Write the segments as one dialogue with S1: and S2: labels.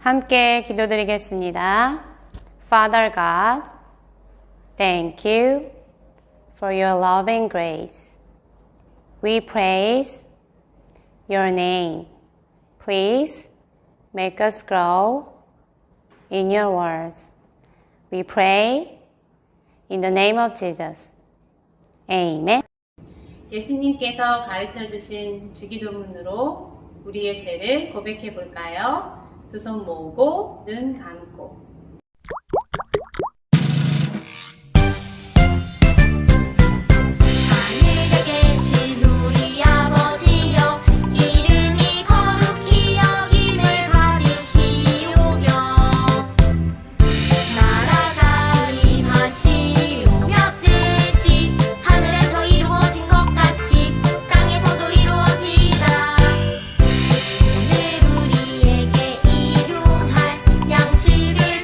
S1: 함께 기도드리겠습니다. Father God, thank you for your loving grace. We praise your name. Please make us grow in your words. We pray in the name of Jesus. Amen. 예수님께서 가르쳐 주신 주기도문으로 우리의 죄를 고백해 볼까요? 두 손 모으고 눈 감고.
S2: 하늘에 계신 우리 아버지여, 이름이 거룩히 여김을 받으시오며, 나라가 임하시오며, 뜻이 하늘에서 이루어진 것 같이 땅에서도 이루어지이다. 오늘 우리에게 일용할 양식을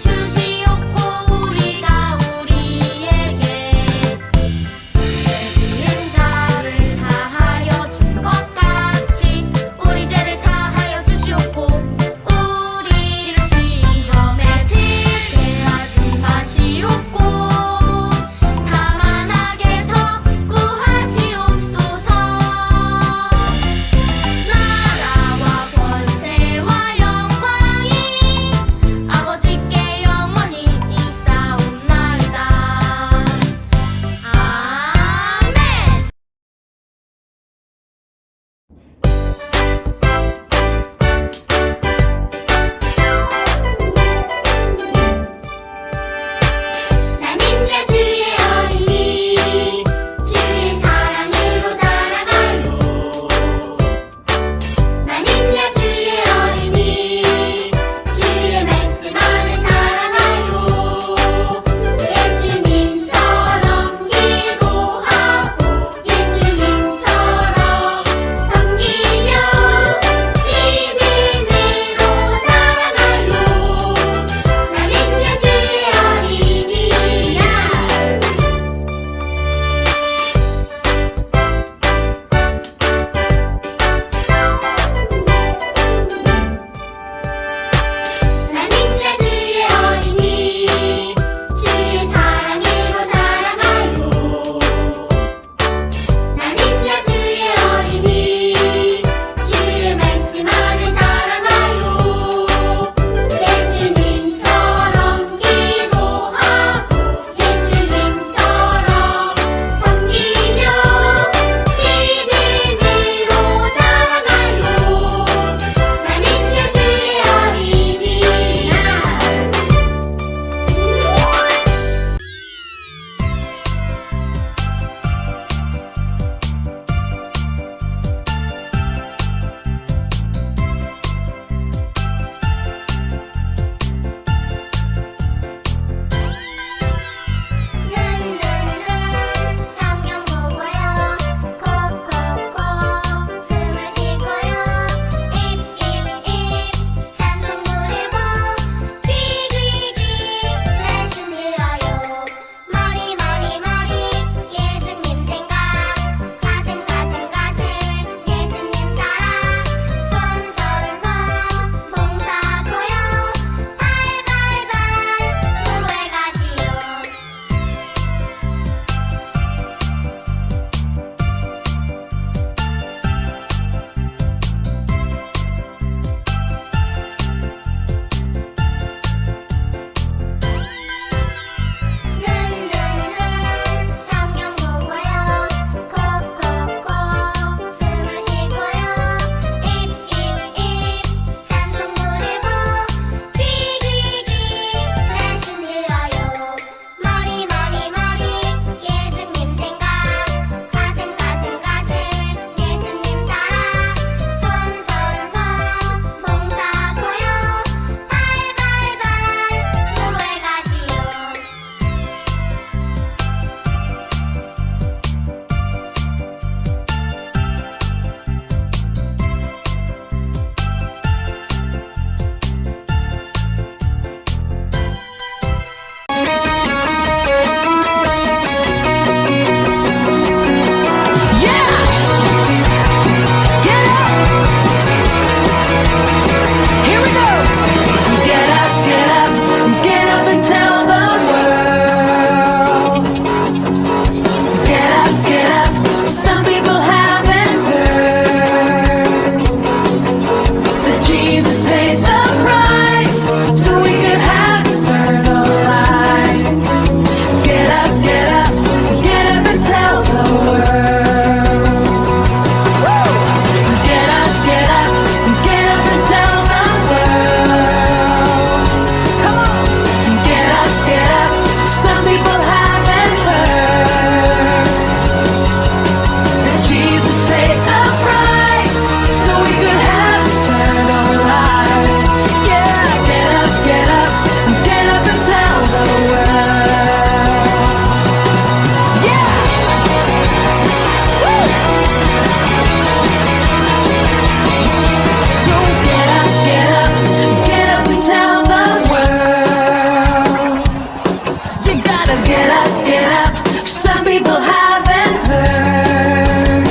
S3: gotta get up. Some people haven't heard.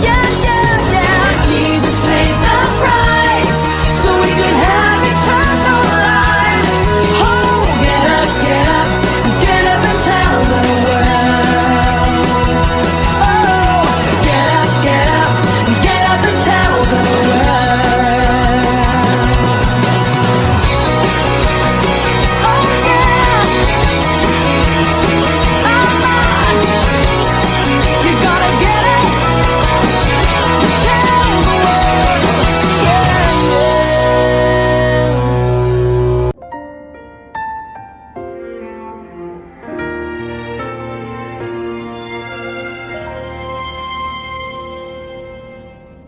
S3: Yeah, yeah, yeah. Jesus paid the price so we could have eternal life. Oh, get up, and tell the world. Oh, get up, and tell the world. Oh, yeah. Come on. You gotta get up and tell the world. Yeah, yeah.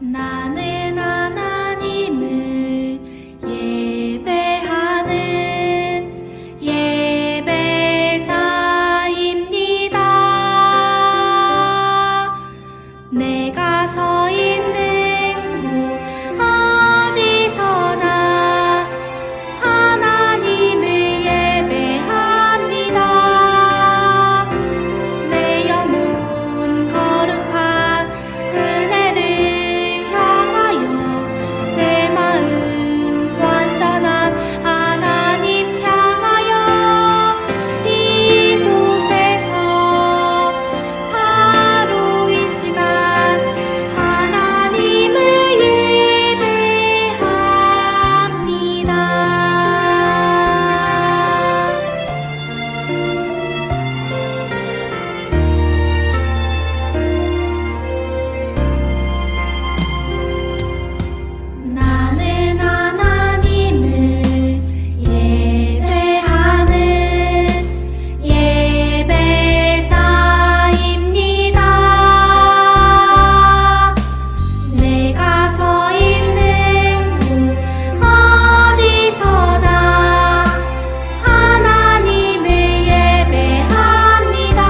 S2: 나는 하나님을 예배하는 예배자입니다. 내가 서 있는 곳 어디서나 하나님을 예배합니다. 내 영혼 거룩한 은혜를 향하여 내 마음 완전한 하나님 향하여 이곳에서 바로 이 시간 하나님을 예배합니다. 나는 하나님을 예배하는 예배자입니다. 내가 서 있는 곳 어디서나 하나님을 예배합니다.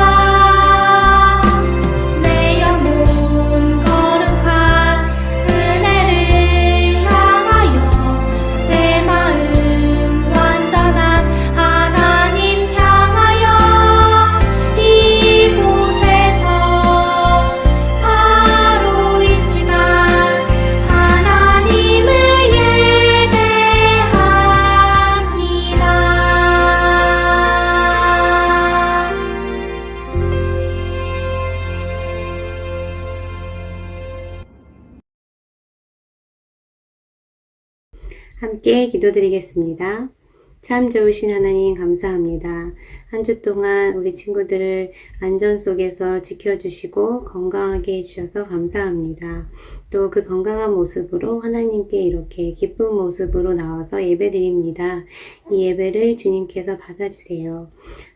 S2: 내 영혼 거룩한 은혜를 향하여 내 마음 완전한 하나님 향하여 이곳에서 바로 이 시간 하나님을 예배합니다.
S1: 함께 기도드리겠습니다. 참 좋으신 하나님 감사합니다. 한 주 동안 우리 친구들을 안전 속에서 지켜주시고 건강하게 해주셔서 감사합니다. 또 그 건강한 모습으로 하나님께 이렇게 기쁜 모습으로 나와서 예배드립니다. 이 예배를 주님께서 받아주세요.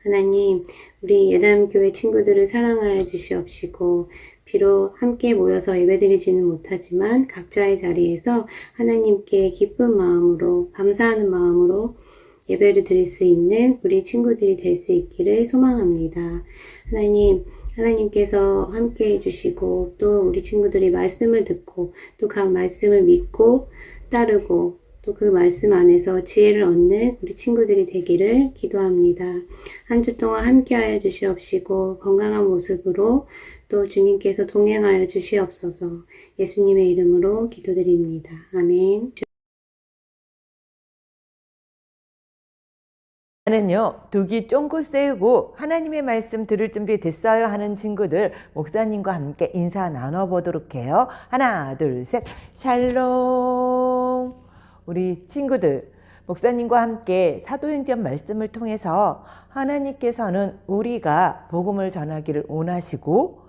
S1: 하나님, 우리 예담교회 친구들을 사랑하여 주시옵시고 비록 함께 모여서 예배드리지는 못하지만 각자의 자리에서 하나님께 기쁜 마음으로 감사하는 마음으로 예배를 드릴 수 있는 우리 친구들이 될 수 있기를 소망합니다. 하나님께서 함께 해주시고 또 우리 친구들이 말씀을 듣고 또 각 말씀을 믿고 따르고 또 그 말씀 안에서 지혜를 얻는 우리 친구들이 되기를 기도합니다. 한 주 동안 함께하여 주시옵시고 건강한 모습으로 또 주님께서 동행하여 주시옵소서. 예수님의 이름으로 기도드립니다. 아멘.
S4: 나는요, 독이 쫑긋 세우고 하나님의 말씀 들을 준비 됐어요 하는 친구들 목사님과 함께 인사 나눠보도록 해요. 하나, 둘, 셋. 샬롬. 우리 친구들, 목사님과 함께 사도행전 말씀을 통해서 하나님께서는 우리가 복음을 전하기를 원하시고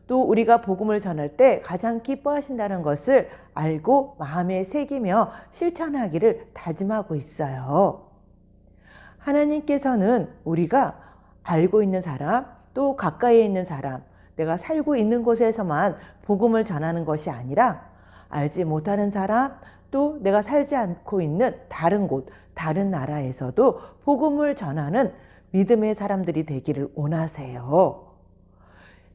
S4: 또 우리가 복음을 전할 때 가장 기뻐하신다는 것을 알고 마음에 새기며 실천하기를 다짐하고 있어요. 하나님께서는 우리가 알고 있는 사람, 또 가까이에 있는 사람, 내가 살고 있는 곳에서만 복음을 전하는 것이 아니라 알지 못하는 사람, 또 내가 살지 않고 있는 다른 곳, 다른 나라에서도 복음을 전하는 믿음의 사람들이 되기를 원하세요.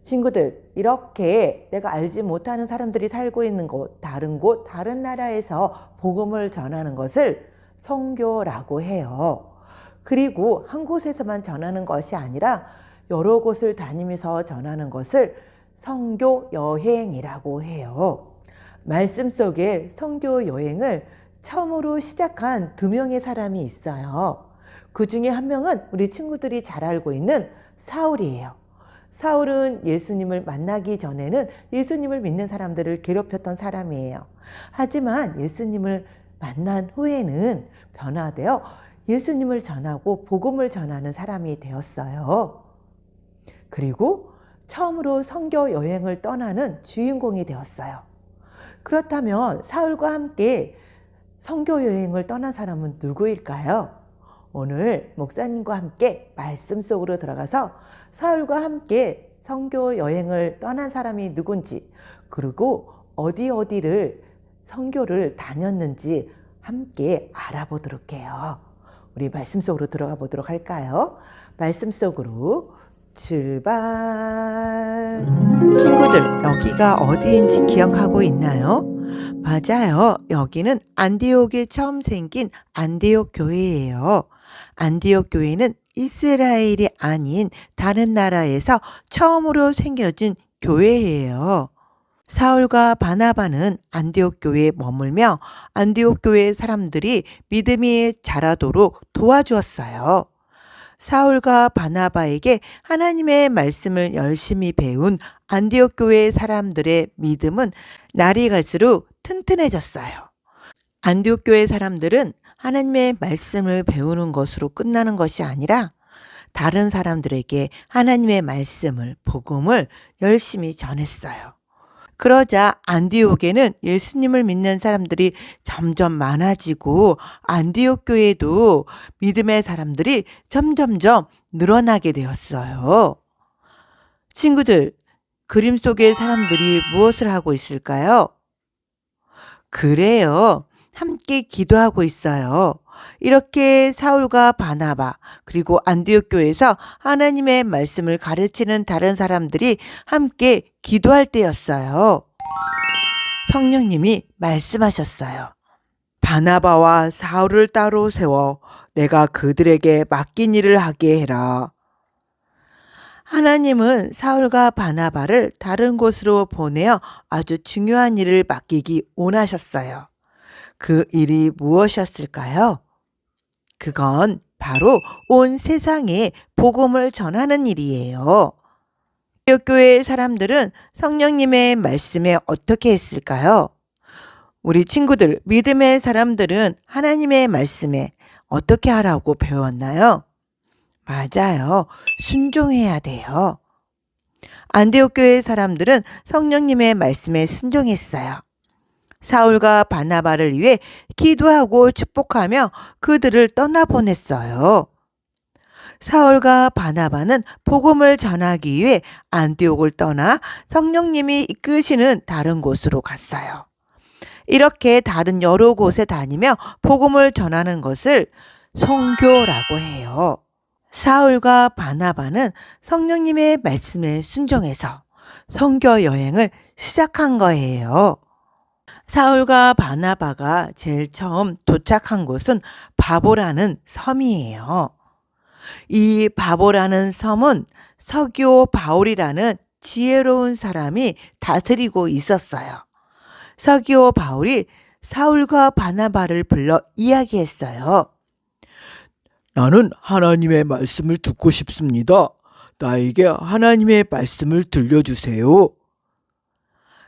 S4: 친구들, 이렇게 내가 알지 못하는 사람들이 살고 있는 곳, 다른 나라에서 복음을 전하는 것을 선교라고 해요. 그리고 한 곳에서만 전하는 것이 아니라 여러 곳을 다니면서 전하는 것을 선교 여행이라고 해요. 말씀 속에 선교 여행을 처음으로 시작한 2명의 사람이 있어요. 그 중에 한 명은 우리 친구들이 잘 알고 있는 사울이에요. 사울은 예수님을 만나기 전에는 예수님을 믿는 사람들을 괴롭혔던 사람이에요. 하지만 예수님을 만난 후에는 변화되어 예수님을 전하고 복음을 전하는 사람이 되었어요. 그리고 처음으로 선교 여행을 떠나는 주인공이 되었어요. 그렇다면 사울과 함께 선교 여행을 떠난 사람은 누구일까요? 오늘 목사님과 함께 말씀 속으로 들어가서 사울과 함께 선교 여행을 떠난 사람이 누군지, 그리고 어디를 선교를 다녔는지 함께 알아보도록 해요. 우리 말씀 속으로 들어가 보도록 할까요? 말씀 속으로 출발! 친구들, 여기가 어디인지 기억하고 있나요? 맞아요. 여기는 안디옥에 처음 생긴 안디옥 교회예요. 안디옥 교회는 이스라엘이 아닌 다른 나라에서 처음으로 생겨진 교회예요. 사울과 바나바는 안디옥 교회에 머물며 안디옥 교회 사람들이 믿음이 자라도록 도와주었어요. 사울과 바나바에게 하나님의 말씀을 열심히 배운 안디옥 교회 사람들의 믿음은 날이 갈수록 튼튼해졌어요. 안디옥 교회 사람들은 하나님의 말씀을 배우는 것으로 끝나는 것이 아니라 다른 사람들에게 하나님의 말씀을, 복음을 열심히 전했어요. 그러자 안디옥에는 예수님을 믿는 사람들이 점점 많아지고 안디옥 교회도 믿음의 사람들이 점점점 늘어나게 되었어요. 친구들, 그림 속의 사람들이 무엇을 하고 있을까요? 그래요. 함께 기도하고 있어요. 이렇게 사울과 바나바, 그리고 안디옥 교회에서 하나님의 말씀을 가르치는 다른 사람들이 함께 기도할 때였어요. 성령님이 말씀하셨어요. 바나바와 사울을 따로 세워 내가 그들에게 맡긴 일을 하게 해라. 하나님은 사울과 바나바를 다른 곳으로 보내어 아주 중요한 일을 맡기기 원하셨어요. 그 일이 무엇이었을까요? 그건 바로 온 세상에 복음을 전하는 일이에요. 교회 사람들은 성령님의 말씀에 어떻게 했을까요? 우리 친구들, 믿음의 사람들은 하나님의 말씀에 어떻게 하라고 배웠나요? 맞아요. 순종해야 돼요. 안디옥 교회 사람들은 성령님의 말씀에 순종했어요. 사울과 바나바를 위해 기도하고 축복하며 그들을 떠나보냈어요. 사울과 바나바는 복음을 전하기 위해 안디옥을 떠나 성령님이 이끄시는 다른 곳으로 갔어요. 이렇게 다른 여러 곳에 다니며 복음을 전하는 것을 선교라고 해요. 사울과 바나바는 성령님의 말씀에 순종해서 선교 여행을 시작한 거예요. 사울과 바나바가 제일 처음 도착한 곳은 바보라는 섬이에요. 이 바보라는 섬은 서기오 바울이라는 지혜로운 사람이 다스리고 있었어요. 서기오 바울이 사울과 바나바를 불러 이야기했어요.
S5: 나는 하나님의 말씀을 듣고 싶습니다. 나에게 하나님의 말씀을 들려주세요.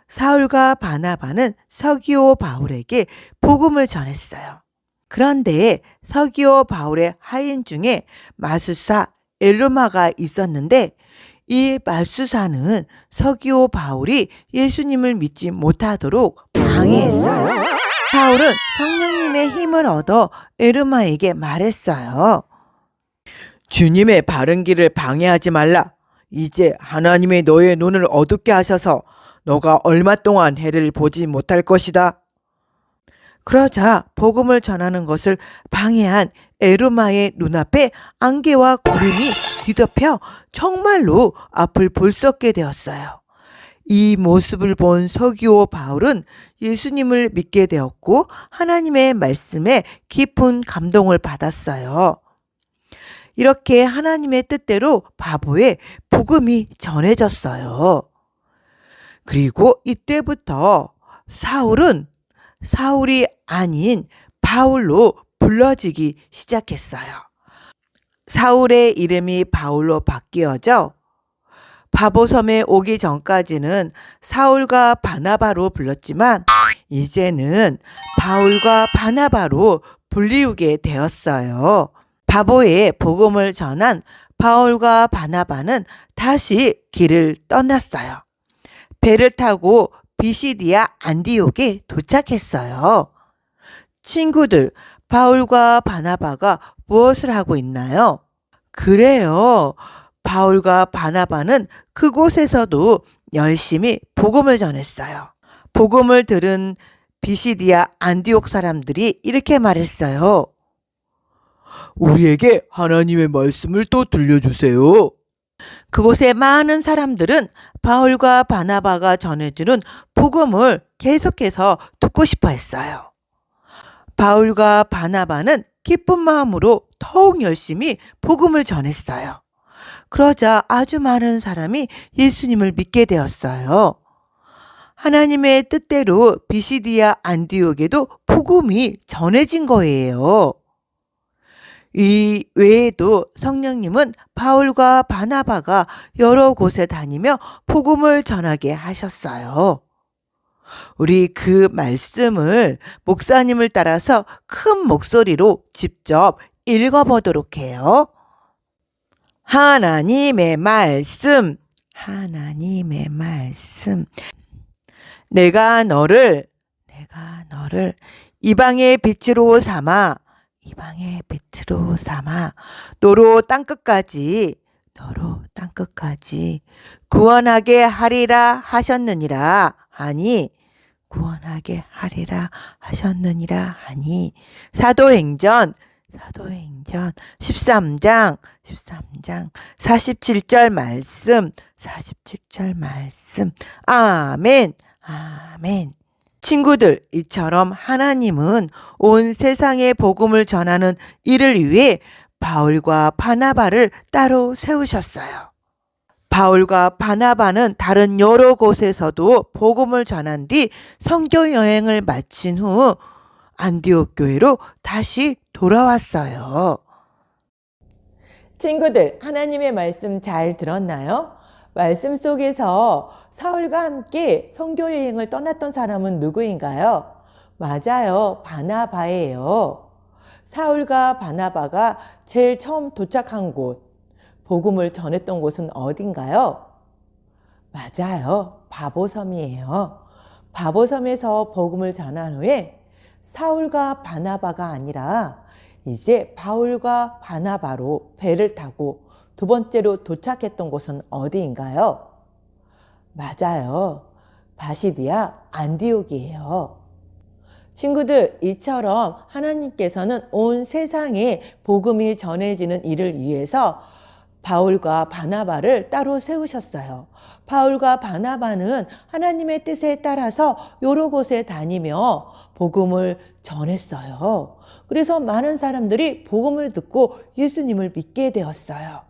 S4: 사울과 바나바는 서기오 바울에게 복음을 전했어요. 그런데 서기오 바울의 하인 중에 마술사 엘루마가 있었는데 이 마술사는 서기오 바울이 예수님을 믿지 못하도록 방해했어요. 바울은 성령님의 힘을 얻어 엘루마에게 말했어요.
S5: 주님의 바른 길을 방해하지 말라. 이제 하나님의 너의 눈을 어둡게 하셔서 너가 얼마 동안 해를 보지 못할 것이다.
S4: 그러자 복음을 전하는 것을 방해한 에르마의 눈앞에 안개와 구름이 뒤덮여 정말로 앞을 볼 수 없게 되었어요. 이 모습을 본 서기오 바울은 예수님을 믿게 되었고 하나님의 말씀에 깊은 감동을 받았어요. 이렇게 하나님의 뜻대로 바보의 복음이 전해졌어요. 그리고 이때부터 사울은 사울이 아닌 바울로 불러지기 시작했어요. 사울의 이름이 바울로 바뀌어져 바보섬에 오기 전까지는 사울과 바나바로 불렀지만 이제는 바울과 바나바로 불리우게 되었어요. 바보의 복음을 전한 바울과 바나바는 다시 길을 떠났어요. 배를 타고 비시디아 안디옥에 도착했어요. 친구들, 바울과 바나바가 무엇을 하고 있나요? 그래요. 바울과 바나바는 그곳에서도 열심히 복음을 전했어요. 복음을 들은 비시디아 안디옥 사람들이 이렇게 말했어요.
S5: 우리에게 하나님의 말씀을 또 들려주세요.
S4: 그곳의 많은 사람들은 바울과 바나바가 전해주는 복음을 계속해서 듣고 싶어 했어요. 바울과 바나바는 기쁜 마음으로 더욱 열심히 복음을 전했어요. 그러자 아주 많은 사람이 예수님을 믿게 되었어요. 하나님의 뜻대로 비시디아 안디옥에도 복음이 전해진 거예요. 이 외에도 성령님은 바울과 바나바가 여러 곳에 다니며 복음을 전하게 하셨어요. 우리 그 말씀을 목사님을 따라서 큰 목소리로 직접 읽어보도록 해요. 하나님의 말씀, 하나님의 말씀. 내가 너를 이방의 빛으로 삼아 너로 땅끝까지 구원하게 하리라 하셨느니라 하니 사도행전 13장 47절 말씀 아멘. 친구들, 이처럼 하나님은 온 세상에 복음을 전하는 일을 위해 바울과 바나바를 따로 세우셨어요. 바울과 바나바는 다른 여러 곳에서도 복음을 전한 뒤 선교 여행을 마친 후 안디옥 교회로 다시 돌아왔어요. 친구들, 하나님의 말씀 잘 들었나요? 말씀 속에서 사울과 함께 선교 여행을 떠났던 사람은 누구인가요? 맞아요. 바나바예요. 사울과 바나바가 제일 처음 도착한 곳, 복음을 전했던 곳은 어딘가요? 맞아요. 바보섬이에요. 바보섬에서 복음을 전한 후에 사울과 바나바가 아니라 이제 바울과 바나바로 배를 타고 두 번째로 도착했던 곳은 어디인가요? 맞아요. 바시디아 안디옥이에요. 친구들, 이처럼 하나님께서는 온 세상에 복음이 전해지는 일을 위해서 바울과 바나바를 따로 세우셨어요. 바울과 바나바는 하나님의 뜻에 따라서 여러 곳에 다니며 복음을 전했어요. 그래서 많은 사람들이 복음을 듣고 예수님을 믿게 되었어요.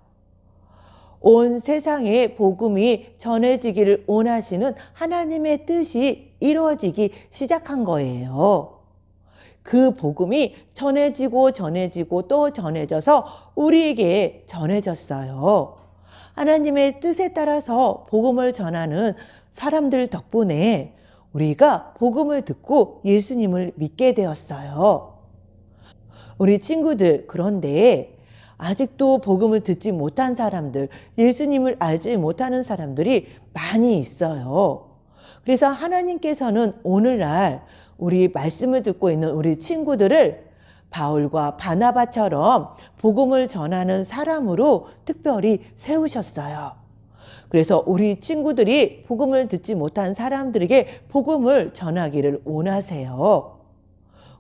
S4: 온 세상에 복음이 전해지기를 원하시는 하나님의 뜻이 이루어지기 시작한 거예요. 그 복음이 전해지고 또 전해져서 우리에게 전해졌어요. 하나님의 뜻에 따라서 복음을 전하는 사람들 덕분에 우리가 복음을 듣고 예수님을 믿게 되었어요. 우리 친구들, 그런데 아직도 복음을 듣지 못한 사람들, 예수님을 알지 못하는 사람들이 많이 있어요. 그래서 하나님께서는 오늘날 우리 말씀을 듣고 있는 우리 친구들을 바울과 바나바처럼 복음을 전하는 사람으로 특별히 세우셨어요. 그래서 우리 친구들이 복음을 듣지 못한 사람들에게 복음을 전하기를 원하세요.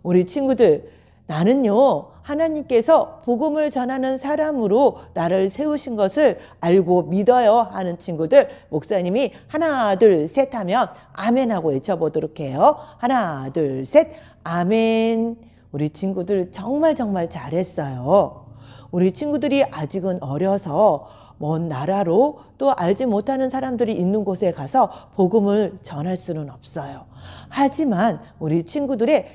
S4: 우리 친구들, 나는요, 하나님께서 복음을 전하는 사람으로 나를 세우신 것을 알고 믿어요 하는 친구들, 목사님이 하나 둘 셋 하면 아멘 하고 외쳐보도록 해요. 하나 둘 셋 아멘. 우리 친구들 정말 잘했어요. 우리 친구들이 아직은 어려서 먼 나라로 또 알지 못하는 사람들이 있는 곳에 가서 복음을 전할 수는 없어요. 하지만 우리 친구들의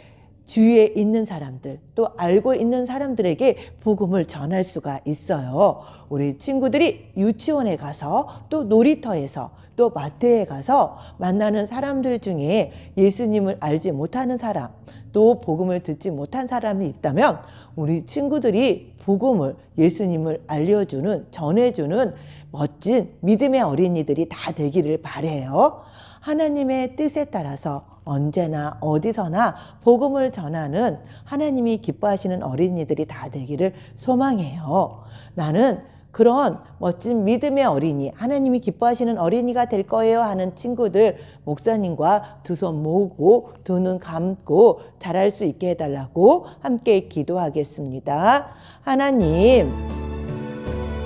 S4: 주위에 있는 사람들, 또 알고 있는 사람들에게 복음을 전할 수가 있어요. 우리 친구들이 유치원에 가서 또 놀이터에서 또 마트에 가서 만나는 사람들 중에 예수님을 알지 못하는 사람, 또 복음을 듣지 못한 사람이 있다면 우리 친구들이 복음을, 예수님을 알려주는, 전해주는 멋진 믿음의 어린이들이 다 되기를 바라요. 하나님의 뜻에 따라서 언제나 어디서나 복음을 전하는 하나님이 기뻐하시는 어린이들이 다 되기를 소망해요. 나는 그런 멋진 믿음의 어린이, 하나님이 기뻐하시는 어린이가 될 거예요 하는 친구들, 목사님과 두 손 모으고 두 눈 감고 자랄 수 있게 해달라고 함께 기도하겠습니다. 하나님,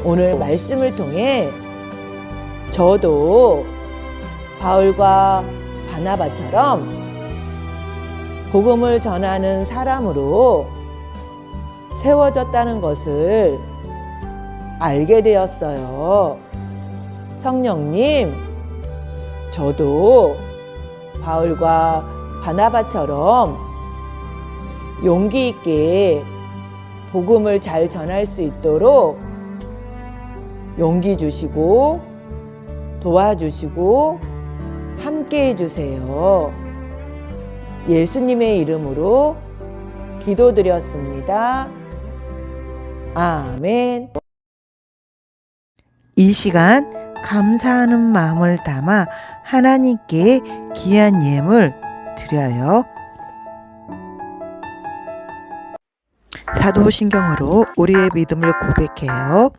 S4: 오늘 말씀을 통해 저도 바울과 바나바처럼 복음을 전하는 사람으로 세워졌다는 것을 알게 되었어요. 성령님, 저도 바울과 바나바처럼 용기 있게 복음을 잘 전할 수 있도록 용기 주시고 도와주시고 함께 해주세요. 예수님의 이름으로 기도드렸습니다. 아멘.
S5: 이 시간 감사하는 마음을 담아 하나님께 귀한 예물 드려요. 사도신경으로 우리의 믿음을 고백해요.